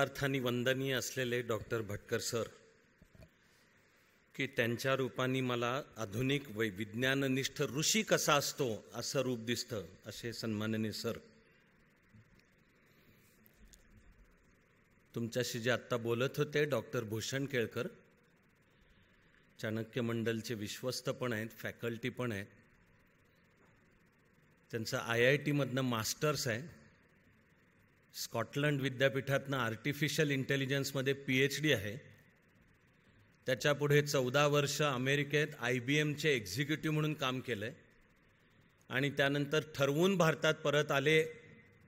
सर्वार्थाने वंदनीय असलेले doctor Bhatkar sir, की त्यांच्या रूपाने मला आधुनिक विज्ञाननिष्ठ ऋषी कसा असतो असं रूप दिसतं, असे सन्माननीय सर. तुमच्याशी जे आत्ता बोलत होते डॉक्टर भूषण केळकर, चाणक्य मंडलचे विश्वस्त पण आहेत, फॅकल्टी पण आहेत. त्यांचं IIT मधनं मास्टर्स आहे. स्कॉटलंड विद्यापीठातनं आर्टिफिशियल इंटेलिजन्समध्ये PhD आहे. त्याच्यापुढे 14 वर्ष अमेरिकेत IBMचे एक्झिक्युटिव्ह म्हणून काम केलं आहे आणि त्यानंतर ठरवून भारतात परत आले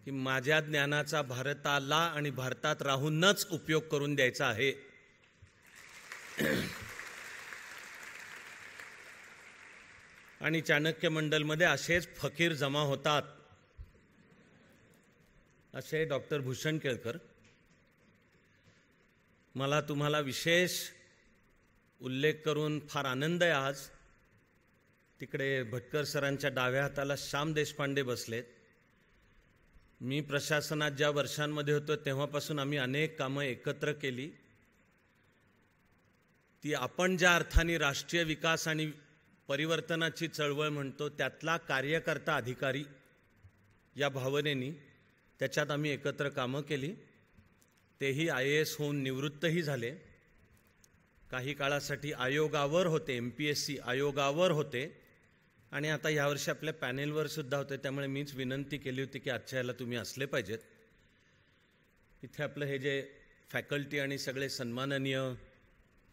की माझ्या ज्ञानाचा भारताला आणि भारतात राहूनच उपयोग करून द्यायचा आहे. आणि चाणक्य मंडलमध्ये असेच फकीर जमा होतात, असे डॉक्टर भूषण केळकर. मला तुम्हाला विशेष उल्लेख करून फार आनंद आहे आज. तिकडे भटकर सरांच्या डाव्या हाताला श्याम देशपांडे बसलेत. मी प्रशासनात ज्या वर्षांमध्ये होतो तेव्हापासून आम्ही अनेक कामं एकत्र केली. ती आपण ज्या अर्थाने राष्ट्रीय विकास आणि परिवर्तनाची चळवळ म्हणतो त्यातला कार्यकर्ता अधिकारी या भावनेनी त्याच्यात आम्ही एकत्र कामं केली. तेही IAS होऊन निवृत्तही झाले. काही काळासाठी आयोगावर होते, MPSC आयोगावर होते आणि आता यावर्षी आपल्या पॅनेलवर सुद्धा होते. त्यामुळे मीच विनंती केली होती की आजच्या याला तुम्ही असले पाहिजेत. इथे आपलं हे जे फॅकल्टी आणि सगळे सन्माननीय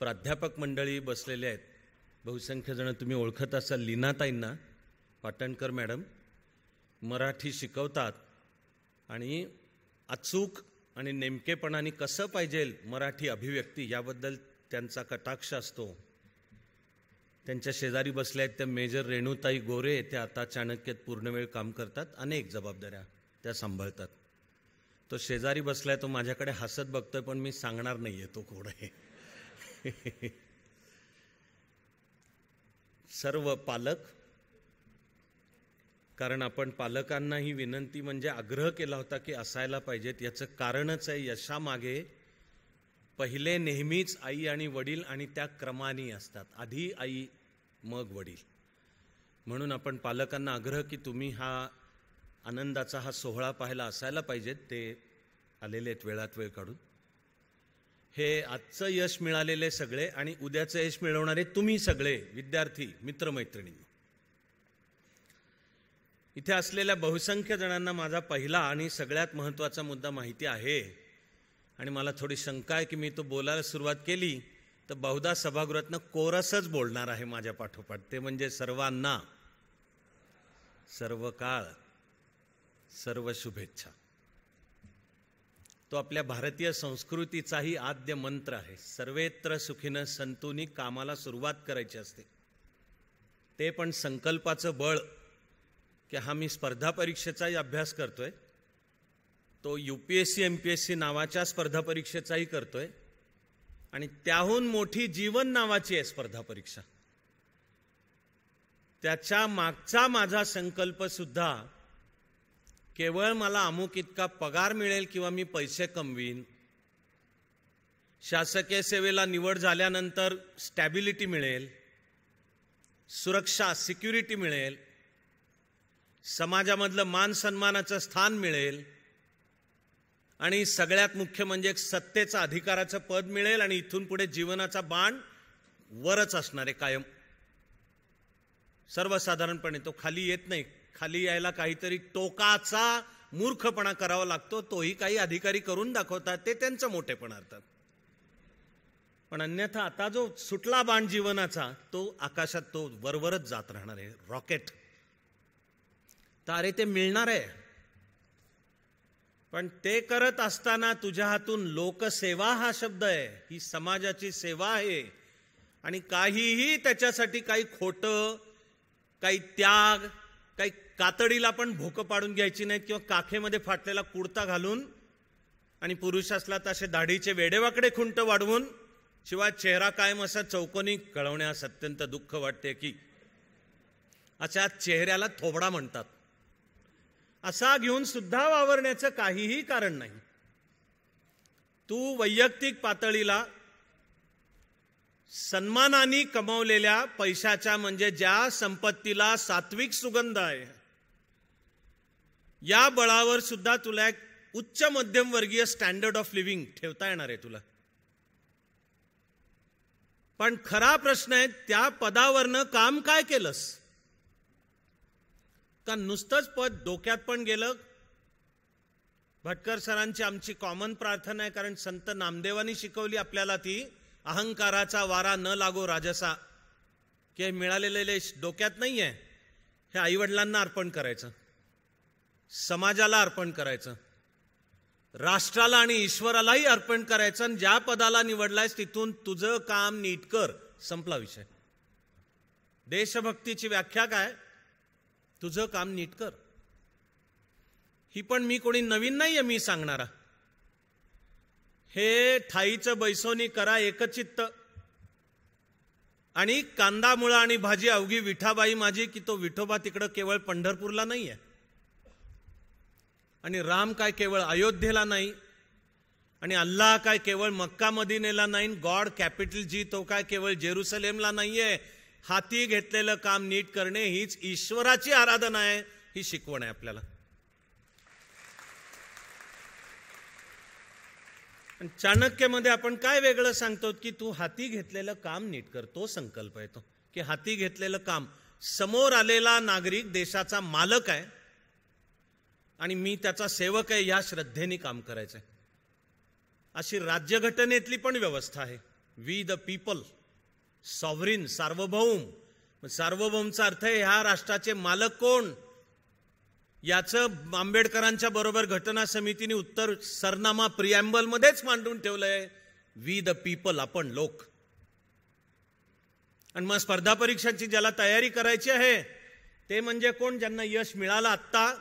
प्राध्यापक मंडळी बसलेले आहेत, बहुसंख्य जण तुम्ही ओळखत असाल. लीनाताईंना, पाटणकर मॅडम मराठी शिकवतात आणि अचूक आणि नेमकेपणाने कसं पाहिजे मराठी अभिव्यक्ती याबद्दल त्यांचा कटाक्ष असतो. त्यांच्या शेजारी बसल्या आहेत त्या मेजर रेणुताई गोरे, त्या आता चाणक्यात पूर्णवेळ काम करतात. अनेक जबाबदाऱ्या त्या सांभाळतात. तो शेजारी बसलाय, तो माझ्याकडे हसत बघतोय, पण मी सांगणार नाहीये तो कोण आहे. सर्व पालक, कारण आपण पालकांना ही विनंती म्हणजे आग्रह केला होता की असायला पाहिजेत. याचं कारणच आहे, यशामागे पहिले नेहमीच आई आणि वडील आणि त्या क्रमाने असतात. आधी आई मग वडील. म्हणून आपण पालकांना आग्रह की तुम्ही हा आनंदाचा हा सोहळा पाहायला असायला पाहिजेत. ते आलेले आहेत वेळात वेळ काढून. हे आजचं यश मिळालेले सगळे आणि उद्याचं यश मिळवणारे तुम्ही सगळे विद्यार्थी मित्रमैत्रिणी. इथे असलेल्या बहुसंख्य जणांना माझा पहिला आणि सगळ्यात महत्त्वाचा मुद्दा माहिती आहे आणि मला थोडी शंका आहे की मी तो बोलायला सुरुवात केली तर बहुधा सभागृहातनं कोरसच बोलणार आहे माझ्या पाठोपाठ. ते म्हणजे सर्वांना सर्व काळ सर्व शुभेच्छा. तो आपल्या भारतीय संस्कृतीचाही आद्य मंत्र आहे. सर्वेत्र सुखीनं संतुनी कामाला सुरुवात करायची असते. ते पण संकल्पाचं बळ की हा मी स्पर्धा परीक्षेचाही अभ्यास करतोय, तो UPSC MPSC नावाच्या स्पर्धा परीक्षेचाही करतोय आणि त्याहून मोठी जीवन नावाची आहे स्पर्धा परीक्षा. त्याच्या मागचा माझा संकल्प सुद्धा केवळ मला अमुक इतका पगार मिळेल किंवा मी पैसे कमवीन, शासकीय सेवेला निवड झाल्यानंतर स्टॅबिलिटी मिळेल, सुरक्षा सिक्युरिटी मिळेल, समाजामधलं मान सन्मानाचं स्थान मिळेल आणि सगळ्यात मुख्य म्हणजे एक सत्तेचं अधिकाराचं पद मिळेल आणि इथून पुढे जीवनाचा बाण वरच असणार आहे कायम. सर्वसाधारणपणे तो खाली येत नाही. खाली यायला काहीतरी टोकाचा मूर्खपणा करावा लागतो. तोही काही अधिकारी करून दाखवतात, ते त्यांचं मोठेपण असतात. पण अन्यथा आता जो सुटला बाण जीवनाचा तो आकाशात तो वरवरच जात राहणार आहे, रॉकेट. तर अरे ते मिळणार आहे, पण ते करत असताना तुझ्या हातून लोकसेवा हा शब्द आहे, ही समाजाची सेवा आहे आणि काहीही त्याच्यासाठी काही खोटं, काही त्याग, काही कातडीला पण भोकं पाडून घ्यायची नाहीत किंवा काखेमध्ये फाटलेला कुर्ता घालून आणि पुरुष असला तर असे दाढीचे वेडेवाकडे खुंट वाढवून शिवाय चेहरा कायम असा चौकोनी कळवण्यास अत्यंत दुःख वाटते की अशा चेहऱ्याला थोबडा म्हणतात. असा घेऊन सुद्धा वावरण्याचं काहीही कारण नाही. तू वैयक्तिक पातळीला सन्मानाने कमवलेल्या पैशाच्या, म्हणजे ज्या संपत्तीला सात्विक सुगंध आहे, या बळावर सुद्धा तुला एक उच्च मध्यमवर्गीय स्टँडर्ड ऑफ लिव्हिंग ठेवता येणार आहे तुला. पण खरा प्रश्न आहे, त्या पदावरनं काम काय केलंस? का नुसतंच पद डोक्यात पण गेलं? भटकर सरांची आमची कॉमन प्रार्थना आहे, कारण संत नामदेवांनी शिकवली आपल्याला ती, अहंकाराचा वारा न लागो राजसा, की हे मिळालेले डोक्यात नाही आहे, हे आईवडिलांना अर्पण करायचं, समाजाला अर्पण करायचं, राष्ट्राला आणि ईश्वरालाही अर्पण करायचं. आणि ज्या पदाला निवडलायस तिथून तुझं काम नीट कर, संपला विषय. देशभक्तीची व्याख्या काय? तुझं काम नीट कर. ही पण मी कोणी नवीन नाहीये मी सांगणारा. हे ठाईचं बैसोनी करा एकचित्त, आणि कांदा मुळा आणि भाजी अवघी विठाबाई माझी, की तो विठोबा तिकडं केवळ पंढरपूरला नाहीये, आणि राम काय केवळ अयोध्येला नाही, आणि अल्लाह काय केवळ मक्का मदिनेला नाही, गॉड कॅपिटल जी तो काय केवळ जेरुसलेमला नाहीये. हाती घेतलेलं काम नीट करणे हीच ईश्वराची आराधना आहे, ही शिकवण आहे आपल्याला. चाणक्यमध्ये आपण काय वेगळं सांगतो, की तू हाती घेतलेलं काम नीट कर. तो संकल्प येतो की हाती घेतलेलं काम, समोर आलेला नागरिक देशाचा मालक आहे आणि मी त्याचा सेवक आहे, या श्रद्धेने काम करायचंय. अशी राज्यघटनेतली पण व्यवस्था आहे. वी द पीपल, सॉव्हरीन, सार्वभौम. सार्वभौमचा अर्थ आहे ह्या राष्ट्राचे मालक कोण, याचं आंबेडकरांच्या बरोबर घटना समितीने उत्तर सरनामा प्रिॲम्बल मध्येच मांडून ठेवलंय. वी द पीपल, आपण लोक. आणि मग स्पर्धा परीक्षांची ज्याला तयारी करायची आहे ते म्हणजे कोण? ज्यांना यश मिळालं आत्ता,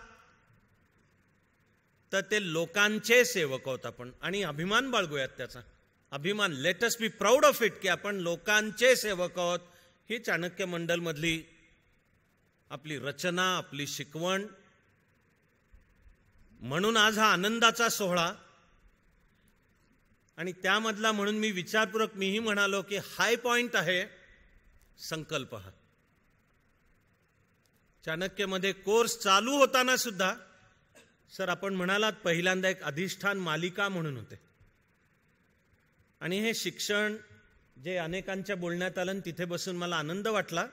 तर ते लोकांचे सेवक आहोत आपण, आणि अभिमान बाळगूयात त्याचा. अभिमान, let us be proud of it, की आपण लोकांचे सेवक आहोत. ही चाणक्य मंडल मधली आपली रचना, आपली शिकवण. म्हणून आज हा आनंदाचा सोहळा, आणि त्यामधला म्हणून मी विचारपूर्वक मीही म्हणालो की हाय पॉइंट आहे संकल्प हा. चाणक्यमध्ये कोर्स चालू होताना सुद्धा सर आपण म्हणालात पहिल्यांदा एक अधिष्ठान मालिका म्हणून होते, आणि हे शिक्षण जे अनेकांच्या बोलण्यात आलं तिथे बसून मला आनंद वाटला.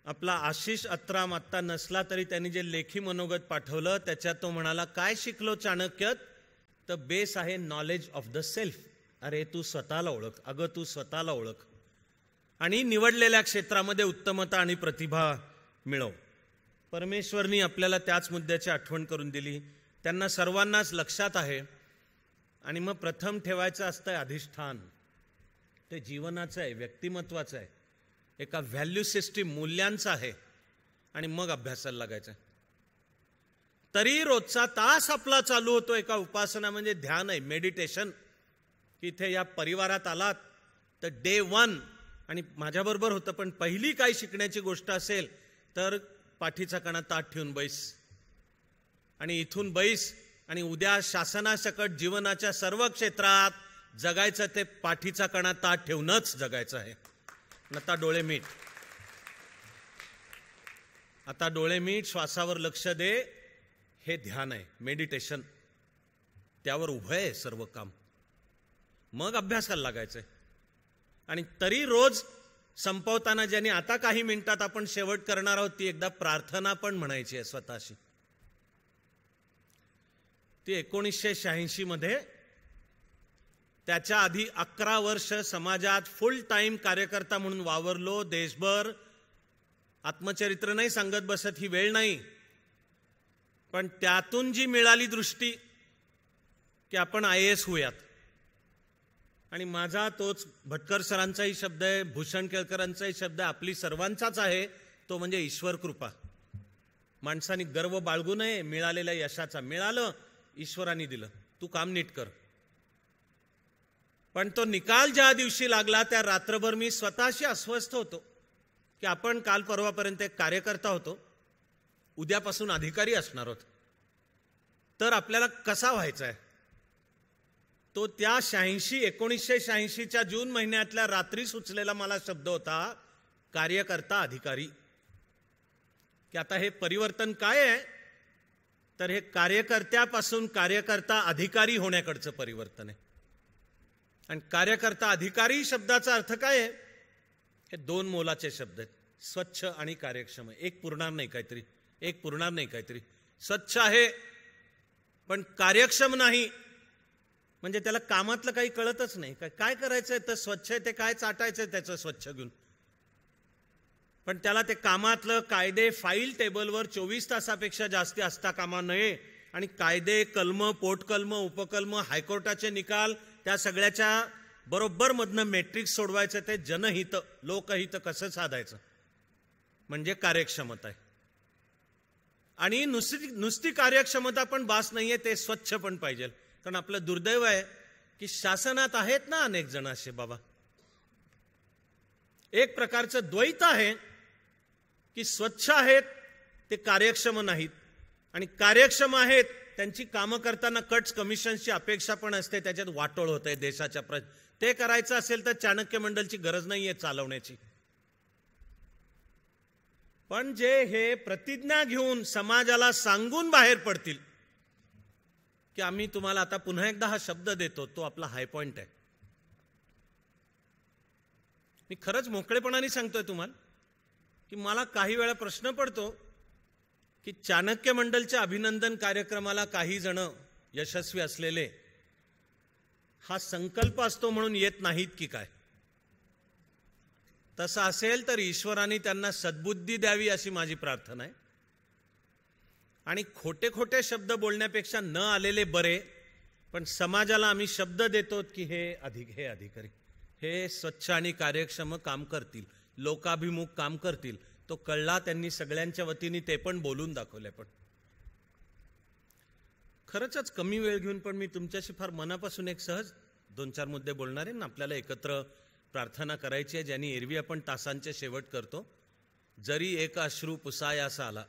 आपला आशिष अत्राम आत्ता नसला तरी त्यांनी जे लेखी मनोगत पाठवलं त्याच्यात तो म्हणाला, काय शिकलो चाणक्यत? तर बेस आहे नॉलेज ऑफ द सेल्फ. अरे तू स्वतःला ओळख, अगं तू स्वतःला ओळख, आणि निवडलेल्या क्षेत्रामध्ये उत्तमता आणि प्रतिभा मिळव. परमेश्वरनी आपल्याला त्याच मुद्द्याची आठवण करून दिली. त्यांना सर्वांनाच लक्षात आहे. आणि मग प्रथम ठेवायचं असतं अधिष्ठान. ते जीवनाचं आहे, व्यक्तिमत्वाचं आहे, एका व्हॅल्यू सिस्टीम, मूल्यांचं आहे, आणि मग अभ्यासाला लागायचं. तरी रोजचा तास आपला चालू होतो एका उपासना, म्हणजे ध्यान आहे, मेडिटेशन. की इथे या परिवारात आलात तर डे 1, आणि माझ्याबरोबर होतं, पण पहिली काय शिकण्याची गोष्ट असेल तर पाठीचा कणा ताट ठेवून बैस, आणि इथून बैस, आणि उद्या शासनासकट जीवनाच्या सर्व क्षेत्रात जगायचं ते पाठीचा कणा ताट ठेवूनच जगायचं आहे. आता डोळे मीट, आता डोळे मीट, श्वासावर लक्ष दे. हे ध्यान आहे, मेडिटेशन. त्यावर उभं आहे सर्व काम. मग अभ्यासाला लागायचंय. आणि तरी रोज संपवताना ज्यांनी आता काही मिनिटात आपण शेवट करणार आहोत ती एकदा प्रार्थना पण म्हणायची आहे स्वतःशी. ती 1986 मध्ये, त्याच्या आधी 11 वर्ष समाजात फुल टाइम कार्यकर्ता म्हणून वावरलो देशभर. आत्मचरित्र नाही सांगत बसत, ही वेळ नाही, पण त्यातून जी मिळाली दृष्टी की आपण IAS होऊयात. आणि माझा तोच भटकर सरांचाही शब्द आहे, भूषण केळकरांचाही शब्द आहे, आपली सर्वांचाच आहे, तो म्हणजे ईश्वर कृपा. माणसाने गर्व बाळगू नये मिळालेल्या यशाचा. मिळालं, ईश्वराने दिलं, तू काम नीट कर. पण तो निकाल ज्या दिवशी लागला त्या रात्रभर मी स्वतःशी अस्वस्थ होतो की आपण काल परवापर्यंत एक कार्यकर्ता होतो, उद्यापासून अधिकारी असणार आहोत, तर आपल्याला कसा व्हायचा आहे. तो त्या 1986च्या जून महिन्यातल्या रात्री सुचलेला मला शब्द होता, कार्यकर्ता अधिकारी. की आता हे परिवर्तन काय आहे, तर हे कार्यकर्त्यापासून कार्यकर्ता अधिकारी होण्याकडचं परिवर्तन आहे. आणि कार्यकर्ता अधिकारी शब्दाचा अर्थ काय आहे? हे दोन मोलाचे शब्द आहेत, स्वच्छ आणि कार्यक्षम. एक पुरणार नाही काहीतरी. स्वच्छ आहे पण कार्यक्षम नाही, म्हणजे त्याला कामातलं काही कळतच नाही. काय करायचंय तर स्वच्छ आहे, ते काय चाटायचंय त्याचं स्वच्छ घेऊन, पण त्याला ते कामातलं कायदे फाईल टेबलवर 24 तासापेक्षा जास्ती असता कामा नये. आणि कायदे, कलम, पोटकलम, उपकलम, हायकोर्टाचे निकाल, त्या सगळ्याच्या बरोबर मधनं मॅट्रिक्स सोडवायचं. ते जनहित, लोकहित कसं साधायचं, म्हणजे कार्यक्षमता आहे. आणि नुसती कार्यक्षमता पण बास नाहीये, ते स्वच्छ पण पाहिजे. कारण आपलं दुर्दैव आहे की शासनात आहेत ना अनेक जण असे बाबा, एक प्रकारचं द्वैत आहे की स्वच्छ आहेत ते कार्यक्षम नाहीत, आणि कार्यक्षम आहेत त्यांची कामं करताना कट्स कमिशनची अपेक्षा पण असते, त्याच्यात वाटोळ होत आहे देशाच्या ते करायचं असेल तर चाणक्य मंडलची गरज नाहीये चालवण्याची. पण जे हे प्रतिज्ञा घेऊन समाजाला सांगून बाहेर पडतील की आम्ही तुम्हाला आता पुन्हा एकदा हा शब्द देतो, तो आपला हाय पॉइंट आहे. मी खरंच मोकळेपणाने सांगतोय तुम्हाला की मला काही वेळा प्रश्न पडतो की चाणक्य मंडलच्या अभिनंदन कार्यक्रमाला काही जण यशस्वी असलेले हा संकल्प असतो म्हणून येत नाहीत की काय. तसं असेल तर ईश्वराने त्यांना सद्बुद्धी द्यावी अशी माझी प्रार्थना आहे. आणि खोटे खोटे शब्द बोलण्यापेक्षा न आलेले बरे. पण समाजाला आम्ही शब्द देतो की हे अधिकारी हे स्वच्छ आणि कार्यक्षम काम करतील, लोकाभिमुख काम करतील. तो कळला त्यांनी सगळ्यांच्या वतीने, ते पण बोलून दाखवले. पण खरंच कमी वेळ घेऊन पण मी तुमच्याशी फार मनापासून एक सहज 2-4 मुद्दे बोलणार आहे. आपल्याला एकत्र प्रार्थना करायची आहे, ज्यांनी एरवी आपण तासांचे शेवट करतो. जरी एक अश्रू पुसायास आला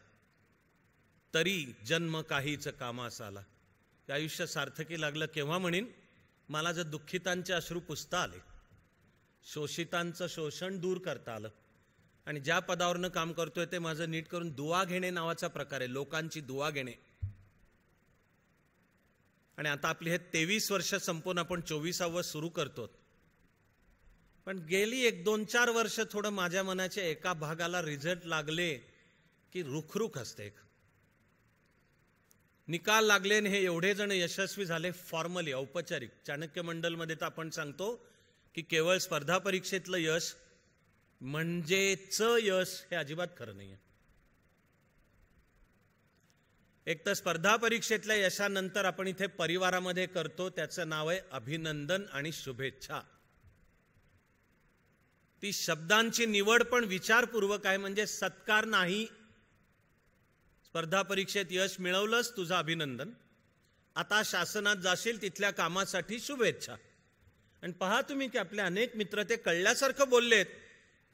तरी जन्म काहीच कामास आला. हे आयुष्य सार्थकी लागलं केव्हा म्हणीन, मला जर दुःखितांचे अश्रू पुसता आले, शोषितांचं शोषण दूर करता आलं, आणि ज्या पदावरनं काम करतोय ते माझं नीट करून दुआ घेणे नावाचा प्रकार आहे, लोकांची दुआ घेणे. आणि आता आपली हे 23 वर्ष संपून आपण 24वे सुरू करतो. पण गेली 1-2-4 वर्ष थोडं माझ्या मनाच्या एका भागाला रिझल्ट लागले की रुखरुख असते. निकाल लागले आणि हे एवढे जण यशस्वी झाले फॉर्मली, औपचारिक. चाणक्य मंडलमध्ये तर आपण सांगतो की केवळ स्पर्धा परीक्षेतलं यश म्हणजेच यश, हे अजिबात खरं नाहीये. एक तर स्पर्धा परीक्षेतल्या यशानंतर आपण इथे परिवारामध्ये करतो त्याचं नाव आहे अभिनंदन आणि शुभेच्छा. ती शब्दांची निवड पण विचारपूर्वक आहे, म्हणजे सत्कार नाही. स्पर्धा परीक्षेत यश मिळवलंस, तुझं अभिनंदन. आता शासनात जाशील, तिथल्या कामासाठी शुभेच्छा. आणि पहा तुम्ही की आपले अनेक मित्र ते कळल्यासारखं बोललेत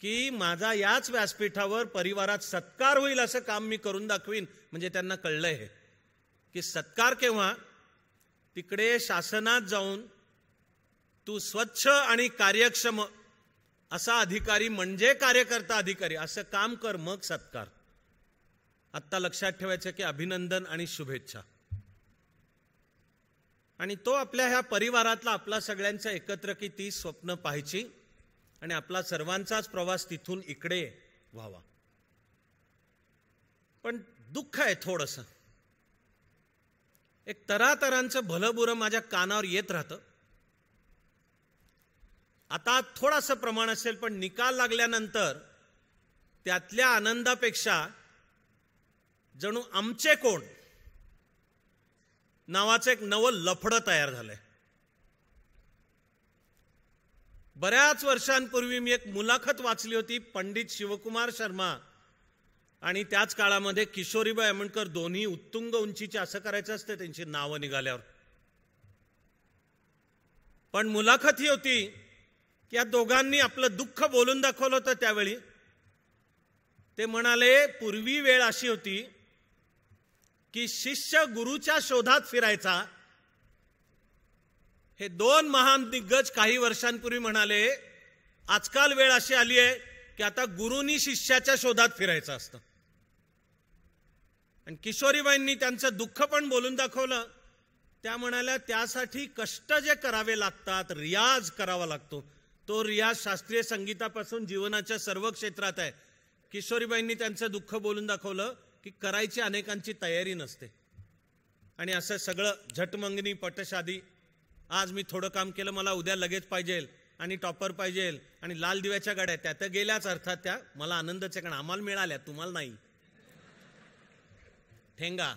की माझा याच व्यासपीठावर परिवारात सत्कार होईल असं काम मी करून दाखवीन. म्हणजे त्यांना कळलंय हे की सत्कार केव्हा, तिकडे शासनात जाऊन तू स्वच्छ आणि कार्यक्षम असा अधिकारी म्हणजे कार्यकर्ता अधिकारी असं काम कर, मग सत्कार. आत्ता लक्षात ठेवायचं की अभिनंदन आणि शुभेच्छा. आणि तो आपल्या ह्या परिवारातला आपला सगळ्यांचा एकत्र की ती स्वप्न पाहायची आणि आपला सर्वांचाच प्रवास तिथून इकडे व्हावा. पण दुःख आहे थोडंसं, एक तऱ्हातऱ्हांचं भलं बुरं माझ्या कानावर येत राहतं. आता थोडंसं प्रमाण असेल, पण निकाल लागल्यानंतर त्यातल्या आनंदापेक्षा जणू आमचे कोण नावाचं एक नवं लफडं तयार झालंय. बऱ्याच वर्षांपूर्वी मी एक मुलाखत वाचली होती, पंडित शिवकुमार शर्मा आणि त्याच काळामध्ये किशोरीबाई आमोणकर, दोन्ही उत्तुंग उंचीचे, असं करायचं असतं त्यांची नावं निघाल्यावर. पण मुलाखत ही होती की या दोघांनी आपलं दुःख बोलून दाखवलं होतं. त्यावेळी ते म्हणाले, पूर्वी वेळ अशी होती की शिष्य गुरुच्या शोधात फिरायचा, हे दोन महान दिग्गज काही वर्षांपूर्वी म्हणाले, आजकाल वेळ अशी आली आहे की आता गुरुनी शिष्याच्या शोधात फिरायचं असतं. आणि किशोरीबाईंनी त्यांचं दुःख पण बोलून दाखवलं. त्या म्हणाल्या, त्यासाठी कष्ट जे करावे लागतात, रियाज करावा लागतो, तो रियाज शास्त्रीय संगीतापासून जीवनाच्या सर्व क्षेत्रात आहे. किशोरीबाईंनी त्यांचं दुःख बोलून दाखवलं की करायची अनेकांची तयारी नसते. आणि असं सगळं झटमंगनी पटशादी, आज मी थोडं काम केलं, मला उद्या लगेच पाहिजे आणि टॉपर पाहिजे आणि लाल दिव्याच्या गाड्या, त्या तर गेल्याच, अर्थात त्या मला आनंदच आहे कारण आम्हाला मिळाल्या, तुम्हाला नाही. ठेंगा.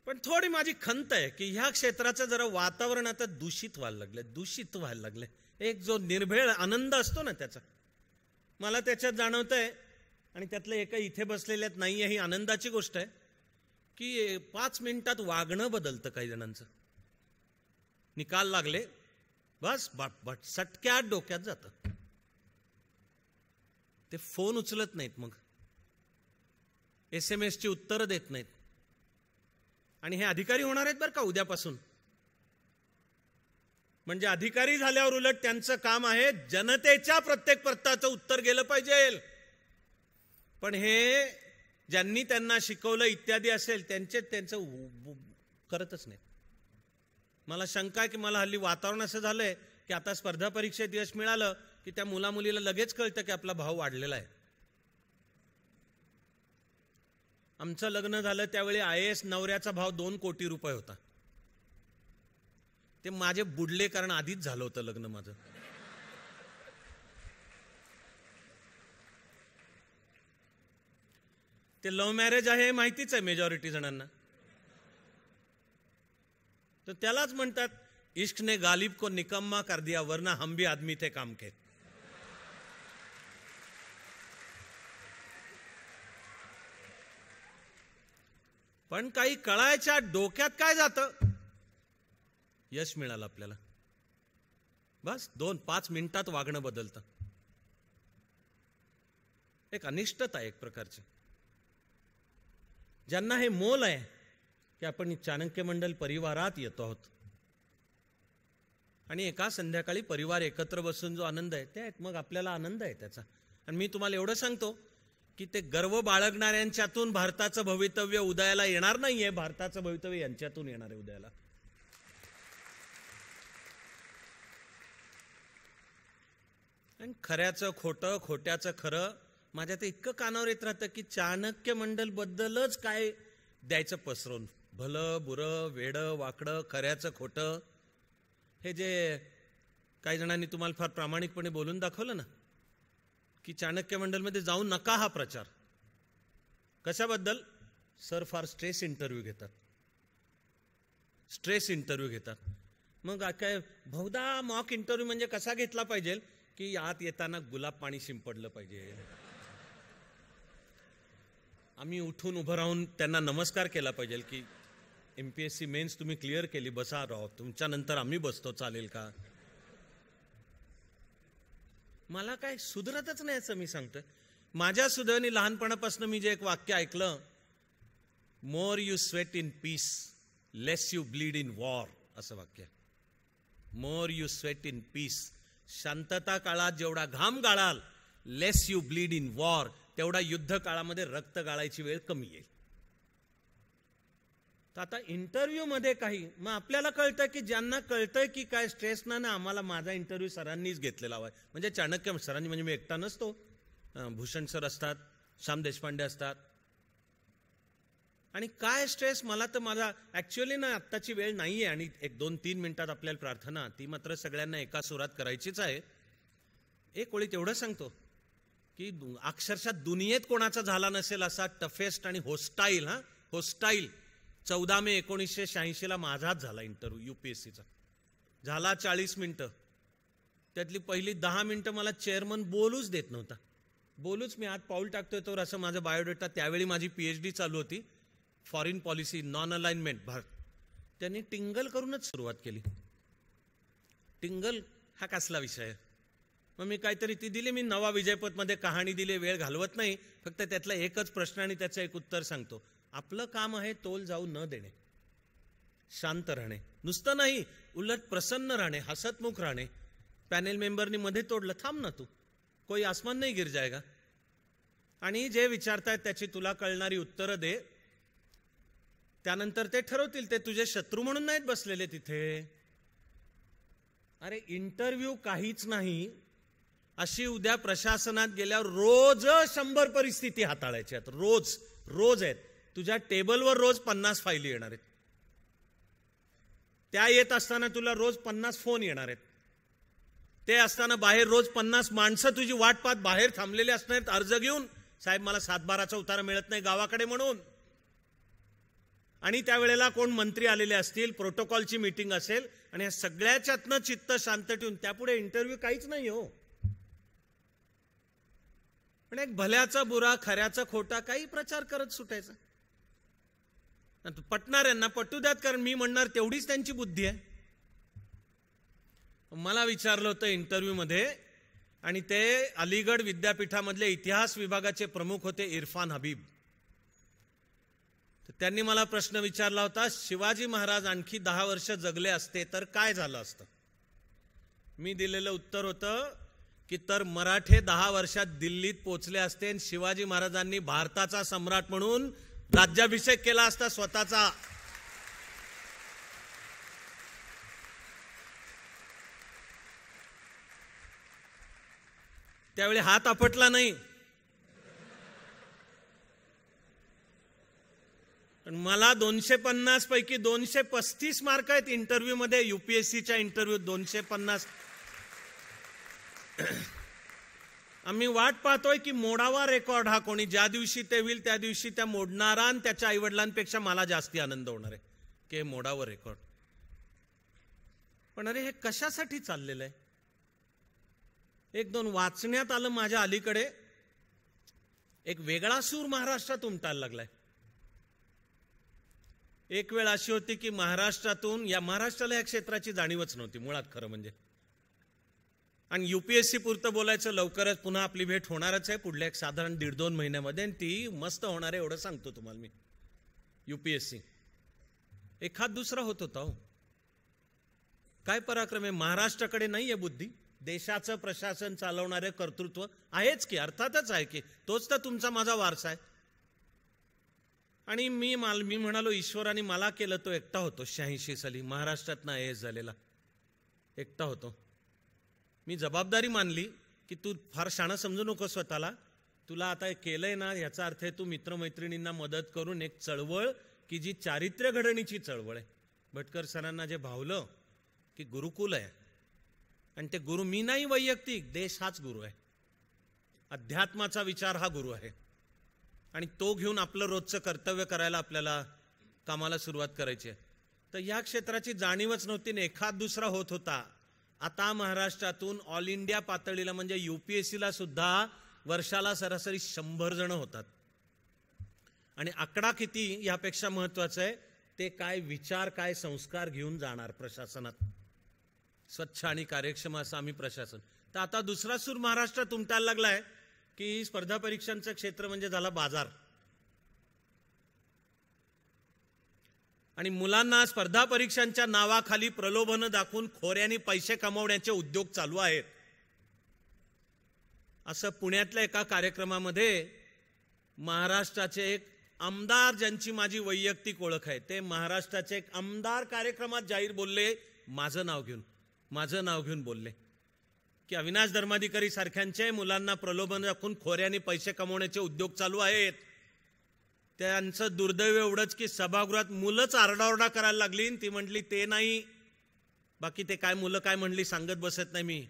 पण थोडी माझी खंत आहे की ह्या क्षेत्राचं जरा वातावरण आता दूषित व्हायला लागलंय. एक जो निर्भेळ आनंद असतो ना त्याचा, मला त्याच्यात जाणवतंय. आणि त्यातलं एका इथे बसलेल्यात नाहीये, ही आनंदाची गोष्ट आहे की 5 मिनिटात वागणं बदलतं काही जणांचं. निकाल लागले, बस बट सटक्यात डोक्यात जातं. ते फोन उचलत नाहीत, मग SMS ची उत्तरं देत नाहीत. आणि हे अधिकारी होणार आहेत बरं का उद्यापासून. म्हणजे अधिकारी झाल्यावर उलट त्यांचं काम आहे जनतेच्या प्रत्येक प्रश्नाचं उत्तर गेलं पाहिजे. पण हे ज्यांनी त्यांना शिकवलं इत्यादी असेल त्यांचं करतच नाही. मला शंका आहे की मला हल्ली वातावरण असं झालंय की आता स्पर्धा परीक्षेत यश मिळालं की त्या मुलामुलीला लगेच कळतं की आपला भाव वाढलेला आहे. आमचं लग्न झालं त्यावेळी IAS नवऱ्याचा भाव 2 कोटी रुपये होता. ते माझे बुडले कारण आधीच झालं होतं लग्न माझं. ते लव्ह मॅरेज आहे माहितीच आहे मेजॉरिटी जणांना. तर त्यालाच म्हणतात इश्क ने गालिब को निकम्मा कर दिया वरना हम भी आदमी थे काम के. पण काही कळायच्या डोक्यात काय जातं, यश मिळालं आपल्याला, बस 2-5 मिनिटात वागणं बदलतं. एक अनिष्टता आहे एक प्रकारची. ज्यांना हे मोल आहे की आपण चाणक्य मंडल परिवारात येतो आहोत आणि एका संध्याकाळी परिवार एकत्र बसून जो आनंद आहे ते मग आपल्याला आनंद आहे त्याचा. आणि मी तुम्हाला एवढं सांगतो की ते गर्व बाळगणाऱ्यांच्यातून भारताचं भवितव्य उदयाला येणार नाहीये, भारताचं भवितव्य यांच्यातून येणार आहे उदयाला. आणि खऱ्याचं खोटं, खोट्याचं खरं माझ्या ते इतकं कानावर येत राहतं की चाणक्य मंडल बद्दलच काय द्यायचं पसरवून. भलं बुरं, वेडं वाकडं, खऱ्याचं खोटं, हे जे काही जणांनी तुम्हाला फार प्रामाणिकपणे बोलून दाखवलं ना की चाणक्य मंडलमध्ये जाऊ नका हा प्रचार. कशाबद्दल? सर फार स्ट्रेस इंटरव्ह्यू घेतात. मग काय बहुधा मॉक इंटरव्ह्यू म्हणजे कसा घेतला पाहिजे की आत येताना गुलाब पाणी शिंपडलं पाहिजे. आम्ही उठून उभं राहून त्यांना नमस्कार केला पाहिजे की MPSC मेन्स तुम्ही क्लिअर केली, बसा राव, तुमच्या नंतर आम्ही बसतो, चालेल का? मला काय सुधरतच नाही असं मी सांगतोय. माझ्या सुदैवाने लहानपणापासून मी जे एक वाक्य ऐकलं, more you sweat in peace less you bleed in war, असं वाक्य. More you sweat in peace, शांतता काळात जेवढा घाम गाळाल, लेस यू ब्लीड इन वॉर, तेवढा युद्ध काळामध्ये रक्त गाळायची वेळ कमी येईल. तर आता इंटरव्ह्यू मध्ये काही मग आपल्याला कळतं की ज्यांना कळतंय की काय स्ट्रेस ना आम्हाला माझा इंटरव्ह्यू सरांनीच घेतलेला आहे. म्हणजे चाणक्य सरांनी, म्हणजे मी एकटा नसतो, भूषण सर असतात, श्याम देशपांडे असतात. आणि काय स्ट्रेस, मला तर माझा ऍक्च्युअली ना आत्ताची वेळ नाहीये आणि 1-2-3 मिनिटात आपल्याला प्रार्थना ती मात्र सगळ्यांना एका सुरात करायचीच आहे. एक ओळीत एवढं सांगतो की अक्षरशः दुनियेत कोणाचा झाला नसेल असा टफेस्ट आणि होस्टाईल 14 मे 1986 माझाच झाला इंटरव्ह्यू UPSCचा. झाला 40 मिनिटं. त्यातली पहिली 10 मिनिटं मला चेअरमन बोलूच देत नव्हता. मी आत पाऊल टाकतोय तर असं माझं बायोडेटा, त्यावेळी माझी PhD चालू होती, foreign policy non alignment Bharat. त्यांनी टिंगल करूनच सुरुवात केली. टिंगल हा कसला विषय आहे? मग मी काहीतरी ती दिली, मी नवा विजयपथमध्ये कहाणी दिली, वेळ घालवत नाही, फक्त त्यातला एकच प्रश्न आणि त्याचं एक उत्तर सांगतो. आपलं काम आहे तोल जाऊ न देणे. शांत राहणे, नुसतं नाही उलट प्रसन्न राहणे, हसतमुख राहणे. पॅनेल मेंबरनी मध्ये तोडलं, थांब ना तू, कोई आसमान नाही गिर जाएगा. आणि जे विचारतायत त्याची तुला कळणारी उत्तरं दे, त्यानंतर ते ठरवतील. ते तुझे शत्रू म्हणून नाहीत बसलेले तिथे. अरे इंटरव्ह्यू काहीच नाही, अशी उद्या प्रशासनात गेल्यावर रोज 100 परिस्थिती हाताळायची आहेत. रोज आहेत. तुझ्या टेबलवर रोज 50 फायली येणार आहेत. त्या येत असताना तुला रोज 50 फोन येणार आहेत. ते असताना बाहेर रोज 50 माणसं तुझी वाट पाहत बाहेर थांबलेले असणार आहेत अर्ज घेऊन, साहेब मला 7/12चा उतारा मिळत नाही गावाकडे म्हणून. आणि त्यावेळेला कोण मंत्री आलेले असतील, प्रोटोकॉलची मीटिंग असेल, आणि या सगळ्याच्यातनं चित्त शांत ठेवून त्यापुढे इंटरव्ह्यू काहीच नाही हो. पण एक भल्याचा बुरा, खऱ्याचा खोटा काही प्रचार करत सुटायचा. पटणाऱ्यांना पटू द्यात, कारण मी म्हणणार तेवढीच त्यांची बुद्धी आहे. मला विचारलं होतं इंटरव्ह्यू मध्ये, आणि ते अलीगड विद्यापीठामधले इतिहास विभागाचे प्रमुख होते इरफान हबीब. त्यांनी मला प्रश्न विचारला होता, शिवाजी महाराज आणखी 10 वर्ष जगले असते तर काय झालं असतं. मी दिलेलं उत्तर होतं की तर मराठे 10 वर्षात दिल्लीत पोचले असते आणि शिवाजी महाराजांनी भारताचा सम्राट म्हणून राज्याभिषेक केला असता स्वतःचा. त्यावेळी हात आपटला नाही. मला 250 पैकी 235 मार्क आहेत इंटरव्ह्यू मध्ये, यूपीएससीच्या इंटरव्ह्यू 250. आम्ही वाट पाहतोय की मोडावा रेकॉर्ड हा कोणी. ज्या दिवशी ते होईल त्या दिवशी त्या मोडणारा आणि त्याच्या आईवडिलांपेक्षा मला जास्ती आनंद होणार आहे की मोडावं रेकॉर्ड. पण अरे हे कशासाठी चाललेलं आहे. 1-2 वाचण्यात आलं माझ्या अलीकडे, एक वेगळा सूर महाराष्ट्रात उमटायला लागलाय. एक वेळ अशी होती की महाराष्ट्रातून, या महाराष्ट्राला या क्षेत्राची जाणीवच नव्हती मुळात खरं म्हणजे. आणि यूपीएससी पुरतं बोलायचं, लवकरच पुन्हा आपली भेट होणारच आहे पुढल्या एक साधारण 1.5-2 महिन्यामध्ये, आणि ती मस्त होणार आहे एवढं सांगतो तुम्हाला मी. यूपीएससी एखाद दुसरा होत होता हो. काय पराक्रम आहे. महाराष्ट्राकडे नाहीये बुद्धी. देशाचं प्रशासन चालवणारे कर्तृत्व आहेच की, अर्थातच आहे की, तोच तर तुमचा माझा वारसा आहे. आणि मी म्हणालो ईश्वराने मला केलं तो एकटा होतो. 86 साली महाराष्ट्रात IAS झालेला एकटा होतो. मी जबाबदारी मानली की तू फार शाणं समजू नको स्वतःला, तुला आता केलंय ना याचा अर्थ आहे तू मित्रमैत्रिणींना मदत करून एक चळवळ की जी चारित्र्य घडणीची चळवळ आहे. भटकर सरांना जे भावलं की गुरुकुल आहे, आणि ते गुरु मी नाही वैयक्तिक, देश हाच गुरु आहे. अध्यात्माचा विचार हा गुरु आहे. आणि तो घेऊन आपलं रोजचं कर्तव्य करायला आपल्याला कामाला सुरुवात करायची आहे. तर या क्षेत्राची जाणीवच नव्हती, एखाद दुसरा होत होता. आता महाराष्ट्रातून ऑल इंडिया पातळीला म्हणजे यूपीएससीला सुद्धा वर्षाला सरासरी 100 जण होतात. आणि आकडा किती यापेक्षा महत्वाचं आहे ते काय विचार, काय संस्कार घेऊन जाणार प्रशासनात. स्वच्छ आणि कार्यक्षम असं आम्ही प्रशासन. तर आता दुसरा सूर महाराष्ट्रात उमटायला लागलाय की स्पर्धा परीक्षांचं क्षेत्र म्हणजे झाला बाजार. आणि मुलांना स्पर्धा परीक्षांच्या नावाखाली प्रलोभन दाखवून खोऱ्याने पैसे कमवण्याचे उद्योग चालू आहेत. असं पुण्यातल्या एका कार्यक्रमामध्ये महाराष्ट्राचे एक आमदार, ज्यांची माझी वैयक्तिक ओळख आहे, ते महाराष्ट्राचे एक आमदार कार्यक्रमात जाहीर बोलले, माझं नाव घेऊन बोलले की अविनाश धर्माधिकारी सारख्यांचे मुलांना प्रलोभन दाखवून खोऱ्याने पैसे कमवण्याचे उद्योग चालू आहेत. त्यांचं दुर्दैव एवढंच की सभागृहात मुलंच आरडाओरडा करायला लागली. ती म्हटली ते नाही, बाकी ते काय मुलं काय म्हणली सांगत बसत नाही मी.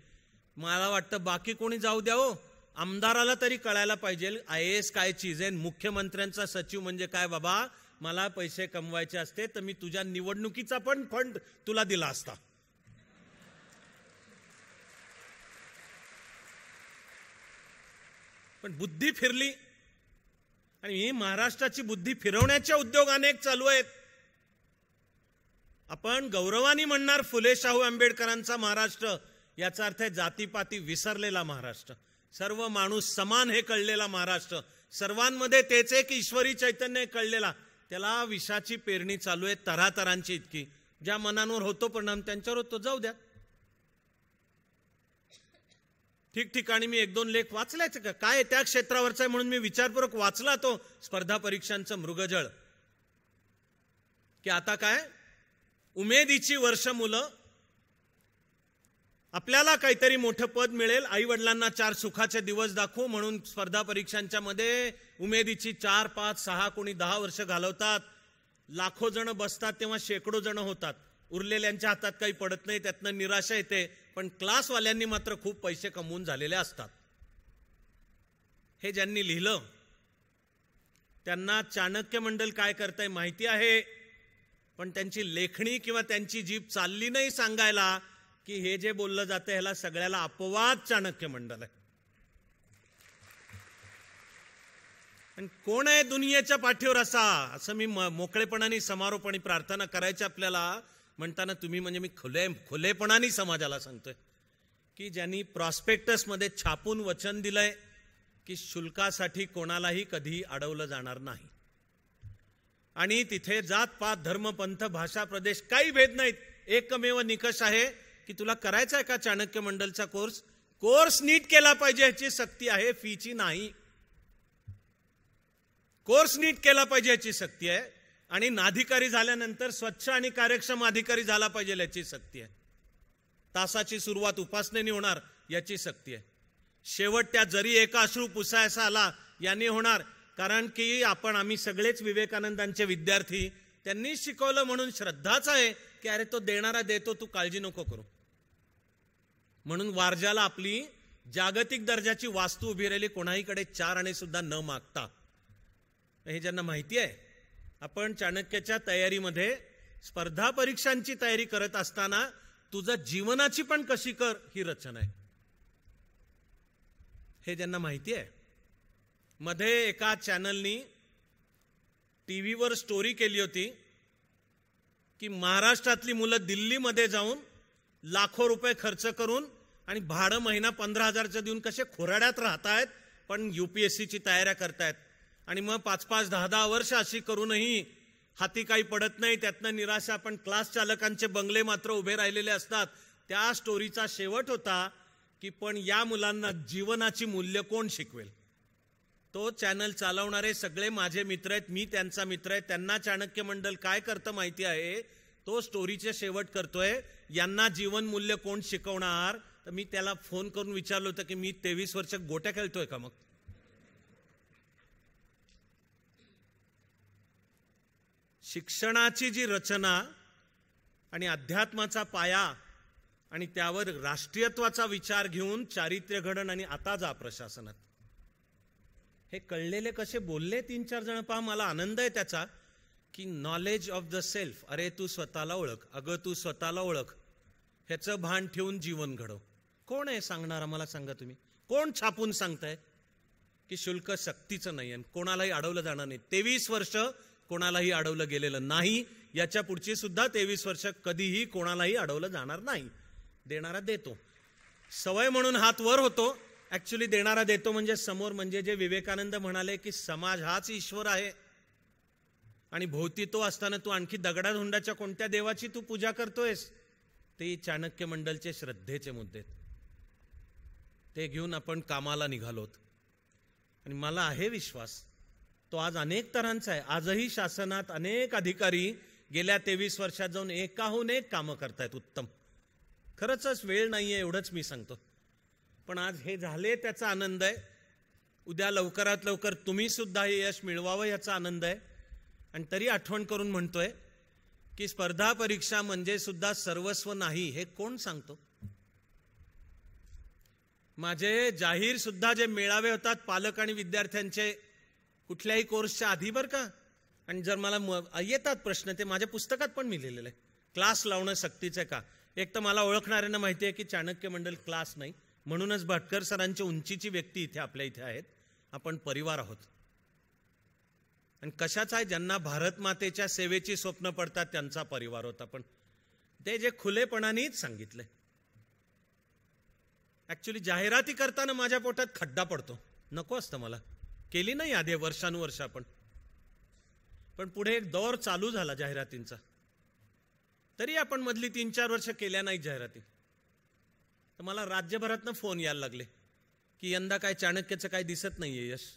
मला वाटतं बाकी कोणी जाऊ द्या हो, आमदाराला तरी कळायला पाहिजे IAS काय चीज आहे. मुख्यमंत्र्यांचा सचिव म्हणजे काय बाबा, मला पैसे कमवायचे असते तर मी तुझ्या निवडणुकीचा पण फंड तुला दिला असता. पण बुद्धी फिरली. आणि ही महाराष्ट्राची बुद्धी फिरवण्याचे उद्योग अनेक चालू आहेत. आपण गौरवाने म्हणणार फुले शाहू आंबेडकरांचा महाराष्ट्र, याचा अर्थ आहे जातीपाती विसरलेला महाराष्ट्र, सर्व माणूस समान हे कळलेला महाराष्ट्र, सर्वांमध्ये तेच एक ईश्वरी चैतन्य कळलेला. त्याला विषाची पेरणी चालू आहे तऱ्हातऱ्हांची इतकी. ज्या मनांवर होतो परिणाम त्यांच्यावर होतो, जाऊ द्या. ठिकठिकाणी मी 1-2 लेख वाचल्याच का काय त्या क्षेत्रावरचा आहे म्हणून मी विचारपूर्वक वाचला तो स्पर्धा परीक्षांचं मृगजळ. की आता काय उमेदीची वर्ष मुलं, आपल्याला काहीतरी मोठं पद मिळेल, आई वडिलांना 4 सुखाचे दिवस दाखवू म्हणून स्पर्धा परीक्षांच्या मध्ये उमेदीची 4, 5, 6 कोणी 10 वर्ष घालवतात. लाखो जण बसतात तेव्हा शेकडो जण होतात. उरलेल्यांच्या हातात काही पडत नाही, त्यातनं निराशा येते. पण क्लासवाल्यांनी मात्र खूप पैसे कमवून झालेले असतात. हे ज्यांनी लिहिलं त्यांना चाणक्य मंडल काय करताय माहिती आहे, पण त्यांची लेखणी किंवा त्यांची जीभ चालली नाही सांगायला की हे जे बोललं जातं ह्याला सगळ्याला अपवाद चाणक्य मंडल आहे. आणि कोण आहे दुनियेच्या पाठीवर असा, असं मी मोकळेपणाने समारोपणी प्रार्थना करायची आपल्याला म्हणताना तुम्ही म्हणजे मी खुलेपणाने समाजाला सांगतोय की ज्यांनी प्रॉस्पेक्टस मध्ये छापून वचन दिलंय की शुल्कासाठी कोणालाही कधी अडवलं जाणार नाही. आणि तिथे जात पात धर्म पंथ भाषा प्रदेश काही भेद नाहीत. एकमेव निकष आहे की तुला करायचा आहे का चाणक्य मंडलचा कोर्स नीट केला पाहिजे ह्याची सक्ती आहे, फीची नाही. कोर्स नीट केला पाहिजे याची सक्ती आहे. आणि अधिकारी झाल्यानंतर स्वच्छ आणि कार्यक्षम अधिकारी झाला पाहिजे याची सक्ती आहे. तासाची सुरुवात उपासनेने होणार याची सक्ती आहे. शेवट त्या जरी एका अश्रू पुसायचा आला याने होणार, कारण की आम्ही सगळेच विवेकानंदांचे विद्यार्थी. त्यांनी शिकवलं म्हणून श्रद्धाच आहे की अरे तो देणारा देतो, तू काळजी नको करू. म्हणून वारज्याला आपली जागतिक दर्जाची वास्तू उभी राहिली, कोणाहीकडे 4 आणे सुद्धा न मागता. हे ज्यांना माहिती आहे, आपण चाणक्याच्या तयारीमध्ये स्पर्धा परीक्षांची तयारी करत असताना तुझं जीवनाची पण कशी कर ही रचना आहे. हे ज्यांना माहिती आहे, मध्ये एका चॅनलनी टीव्हीवर स्टोरी केली होती की महाराष्ट्रातली मुलं दिल्लीमध्ये जाऊन लाखो रुपये खर्च करून आणि भाडं महिना 15,000चं देऊन कसे खोराड्यात राहतायत पण UPSCची तयाऱ्या करतायत. आणि मग 5-5, 10-10 वर्ष अशी करूनही हाती काही पडत नाही, त्यातनं निराशा. पण क्लास चालकांचे बंगले मात्र उभे राहिलेले असतात. त्या स्टोरीचा शेवट होता की पण या मुलांना जीवनाची मूल्य कोण शिकवेल. तो चॅनल चालवणारे सगळे माझे मित्र आहेत, मी त्यांचा मित्र आहे. त्यांना चाणक्य मंडल काय करतं माहिती आहे, तो स्टोरीचे शेवट करतोय. यांना जीवन मूल्य कोण शिकवणार. तर मी त्याला फोन करून विचारलं होतं की मी 23 वर्ष गोट्या खेळतोय का. मग शिक्षणाची जी रचना आणि अध्यात्माचा पाया आणि त्यावर राष्ट्रीयत्वाचा विचार घेऊन चारित्र्य घडण आणि आता जा प्रशासनात, हे कळलेले कसे बोलले 3-4 जण पहा. मला आनंद आहे त्याचा की नॉलेज ऑफ द सेल्फ. अरे तू स्वतःला ओळख, अगं तू स्वतःला ओळख, ह्याचं भान ठेवून जीवन घडव. कोण आहे सांगणारा मला सांगा तुम्ही. कोण छापून सांगताय की शुल्क सक्तीचं नाही आणि कोणालाही अडवलं जाणार नाही. 23 वर्ष कोणालाही अडवलं गेलेलं नाही. याच्या पुढची सुद्धा 23 वर्ष कधीही कोणालाही अडवलं जाणार नाही. देणारा देतो, सवय म्हणून हात वर होतो. ऍक्च्युली देणारा देतो म्हणजे समोर, म्हणजे जे विवेकानंद म्हणाले की समाज हाच ईश्वर आहे आणि भोवती तो असताना तू आणखी दगडाधुंडाच्या कोणत्या देवाची तू पूजा करतोयस. ते चाणक्य मंडलचे श्रद्धेचे मुद्दे, ते घेऊन आपण कामाला निघालोत. आणि मला आहे विश्वास तो आज अनेक तऱ्हांचा आहे. आजही शासनात अनेक अधिकारी गेल्या 23 वर्षात जाऊन एकाहून एक कामं करतायत उत्तम. खरंच वेळ नाहीये एवढंच मी सांगतो. पण आज हे झाले त्याचा आनंद आहे. उद्या लवकरात लवकर तुम्ही सुद्धा हे यश मिळवावं याचा आनंद आहे. आणि तरी आठवण करून म्हणतोय की स्पर्धा परीक्षा म्हणजे सुद्धा सर्वस्व नाही. हे कोण सांगतो. माझे जाहीर सुद्धा जे मेळावे होतात पालक आणि विद्यार्थ्यांचे कुठल्याही कोर्सच्या आधी बरं का, आणि जर मला येतात प्रश्न, ते माझ्या पुस्तकात पण मी लिहिलेलं आहे. क्लास लावणं सक्तीचं आहे का. एक तर मला ओळखणाऱ्यांना माहिती आहे की चाणक्य मंडल क्लास नाही, म्हणूनच भटकर सरांच्या उंचीची व्यक्ती इथे आपल्या इथे आहेत. आपण परिवार आहोत. आणि कशाच आहे, ज्यांना भारत मातेच्या सेवेची स्वप्न पडतात त्यांचा परिवार होता. पण ते जे खुलेपणानेच सांगितले. ऍक्च्युली जाहिराती करताना माझ्या पोटात खड्डा पडतो, नको असतं मला. केली नाही आधी वर्षानुवर्ष आपण. पण पुढे एक दौर चालू झाला जाहिरातींचा, तरी आपण मधली 3-4 वर्ष केल्या नाहीत जाहिराती. तर मला राज्यभरातनं फोन यायला लागले की यंदा काय चाणक्यचं काय दिसत नाहीये यश.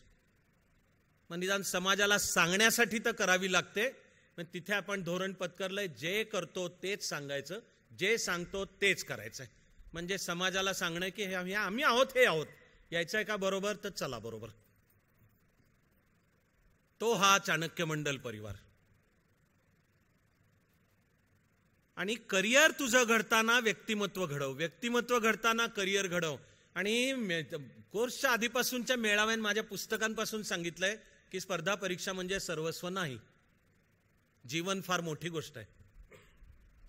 मग निदान समाजाला सांगण्यासाठी तर करावी लागते. मग तिथे आपण धोरण पत्करलंय, जे करतो तेच सांगायचं, जे सांगतो तेच करायचंय. म्हणजे समाजाला सांगणं की हे आम्ही आहोत, हे आहोत, यायचंय का बरोबर तर चला बरोबर. तो हा चाणक्य मंडल परिवार. आणि करिअर तुझं घडताना व्यक्तिमत्व घडव, व्यक्तिमत्व घडताना करिअर घडव. आणि कोर्सच्या आधीपासूनच्या मेळाव्यात माझ्या पुस्तकांपासून सांगितलंय की स्पर्धा परीक्षा म्हणजे सर्वस्व नाही. जीवन फार मोठी गोष्ट आहे.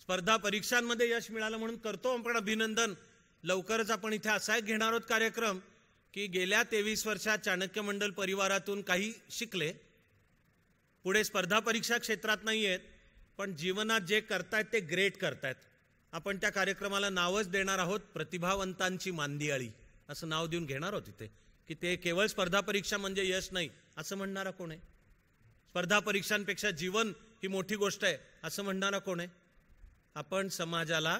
स्पर्धा परीक्षांमध्ये यश मिळालं म्हणून करतो आपण अभिनंदन. लवकरच आपण इथे असा एक घेणार आहोत कार्यक्रम की गेल्या 23 वर्षात चाणक्य मंडल परिवारातून काही शिकले, पुढे स्पर्धा परीक्षा क्षेत्रात नाही आहेत, पण जीवनात जे करतायत ते ग्रेट करतायत. आपण त्या कार्यक्रमाला नावच देणार आहोत प्रतिभावंतांची मांदियाळी, असं नाव देऊन घेणार आहोत इथे. की ते केवळ स्पर्धा परीक्षा म्हणजे यश नाही असं म्हणणारा कोण आहे? स्पर्धा परीक्षांपेक्षा जीवन ही मोठी गोष्ट आहे असं म्हणणारा कोण आहे? आपण समाजाला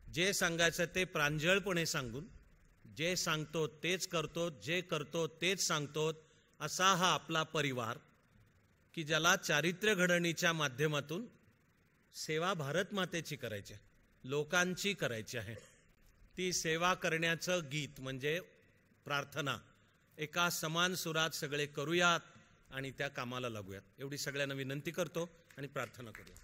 जे सांगायचं ते प्रांजळपणे सांगून, जे सांगतो तेच करतो, जे करतो तेच सांगतो, असा हा आपला परिवार की ज्याला चारित्र्य घडणीच्या माध्यमातून सेवा भारत मातेची करायची आहे, लोकांची करायची आहे. ती सेवा करण्याचं गीत म्हणजे प्रार्थना. एका समान सुरात सगळे करूयात आणि त्या कामाला लागूयात, एवढी सगळ्यांना विनंती करतो आणि प्रार्थना करूया.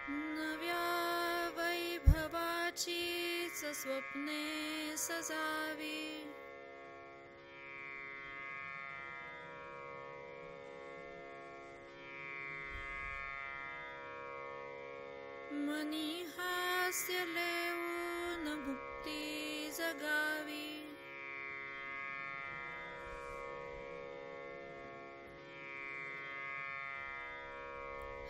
नव्या वैभवाचीच स्वप्ने सजावी, मनी हास्य लेऊन भुक्ती जगावी.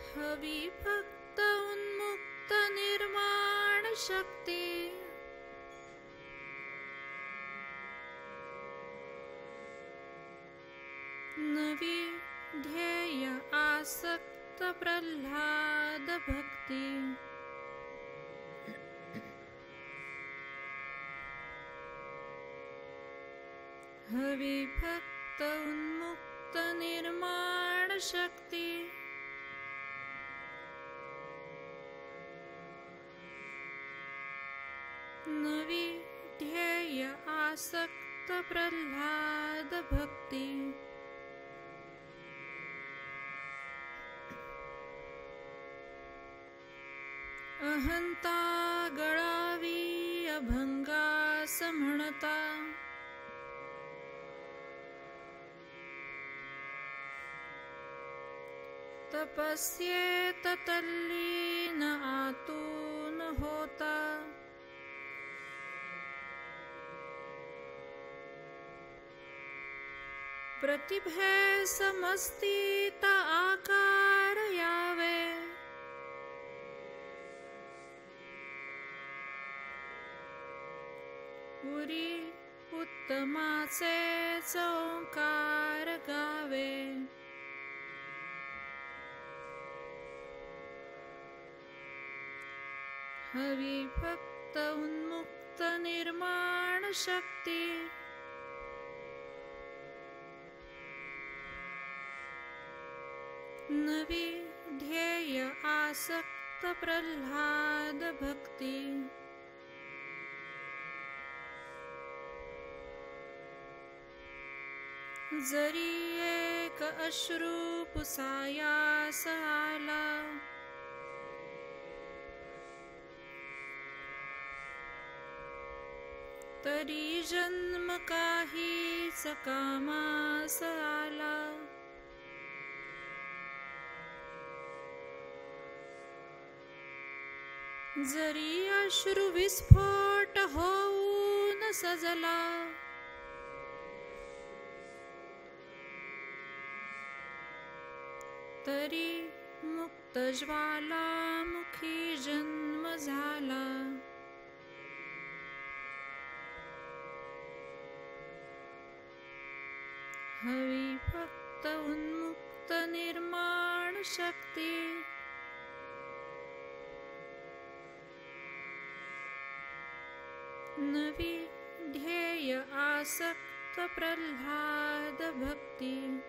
हवी फक्त उन्मुक्त निर्माण शक्ती, नवी ध्येय आसक्त प्रल्हाद भक्ती. हवी फक्त उन्मुक्त निर्माण शक्ती, नवी ध्येय आसक्त प्रल्हाद भक्ती. अहंता गळावी अभंगास म्हणता, तपस्येत तल्लीन आतून होता. प्रतिभे समस्तीत आकार यावे, पुरी उत्तमाचे ओंकार गावे. हवी फक्त उन्मुक्त निर्माण शक्ती, नवी ध्येय आसक्त प्रल्हाद भक्ती. जरी एक अश्रू पुसायास आला, तरी जन्म काहीच कामास आला. जरी अश्रू विस्फोट होऊन सजला, तरी मुक्त ज्वालामुखी जन्म झाला. हवी फक्त उन्मुक्त निर्माण शक्ती. नवी ध्येय आसक्त प्रल्हाद भक्ती.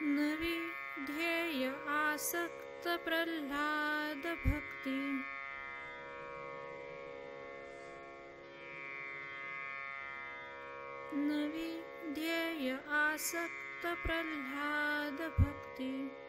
नवी ध्येय आसक्त प्रल्हाद भक्ती. नवी ध्येय आसक्त प्रल्हाद भक्ती.